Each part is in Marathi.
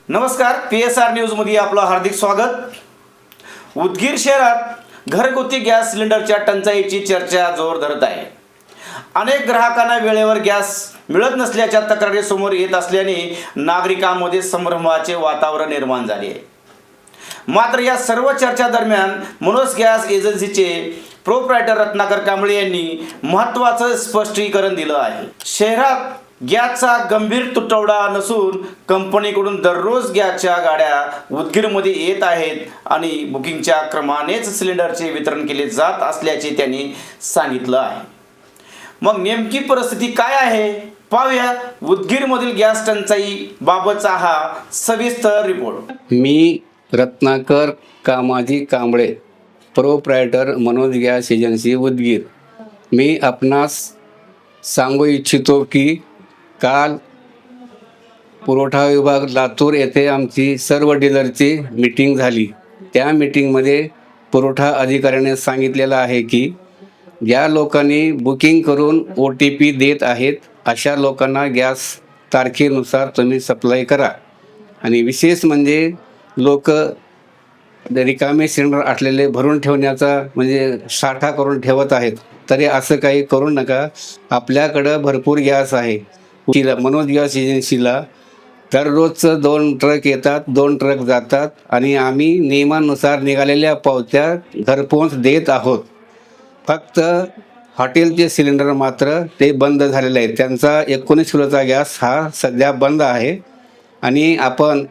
नमस्कार, PSR न्यूजमध्ये आपलं हार्दिक स्वागत। उदगीर शहरात घरगुती गॅस सिलेंडरच्या टंचाईची चर्चा जोर धरत आहे। अनेक ग्राहकांना वेळेवर गॅस मिळत नसल्याच्या तक्रारी समोर येत असल्याने नागरिकांमध्ये संभ्रमाचे वातावरण निर्माण झाले आहे। मात्र या सर्व चर्चा दरम्यान मनोज गॅस एजन्सीचे प्रोप्रायटर रत्नाकर कांबळे यांनी महत्त्वाचं स्पष्टीकरण दिलं आहे। शहरात गॅसचा गंभीर तुटवडा नसून कंपनीकडून दररोज गॅसच्या गाड्या उदगीरमध्ये येत आहेत आणि बुकिंगच्या क्रमानेच सिलेंडरचे वितरण केले जात असल्याचे त्यांनी सांगितलं आहे। मग नेमकी परिस्थिती काय आहे पाहूया उदगीरमधील गॅस टंचाई बाबतचा हा सविस्तर रिपोर्ट। मी Ratnakar Kamaji Kamble, proprietor Manoj gas agency Udgir. मी आपणास सांगू इच्छितो की काल पुरवठा विभाग लातूर येथे आमची सर्व डीलरची मीटिंग झाली। त्या मीटिंगमध्ये पुरवठा अधिकाऱ्याने सांगितलेलं आहे की ज्या लोकांनी बुकिंग करून OTP देत आहेत अशा लोकांना गॅस तारखेनुसार तुम्ही सप्लाय करा। आणि विशेष म्हणजे लोक रिकामे सिलेंडर असलेले भरून ठेवण्याचा म्हणजे साठा करून ठेवत आहेत, तरी असं काही करू नका। आपल्याकडं भरपूर गॅस आहे। मनोज गॅस एजन्सीला दररोजचं 2 ट्रक येतात, 2 ट्रक जातात आणि आम्ही नियमानुसार निघालेल्या पावत्या घरपोच देत आहोत। फक्त हॉटेलचे सिलेंडर मात्र ते बंद झालेले आहेत। त्यांचा 19 किलोचा गॅस हा सध्या बंद आहे आणि आपण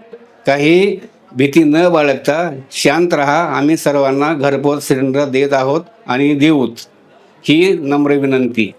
काही भीती न बाळगता शांत राहा। आम्ही सर्वांना घरपोच सिलेंडर देत आहोत आणि देऊच, ही नम्र विनंती।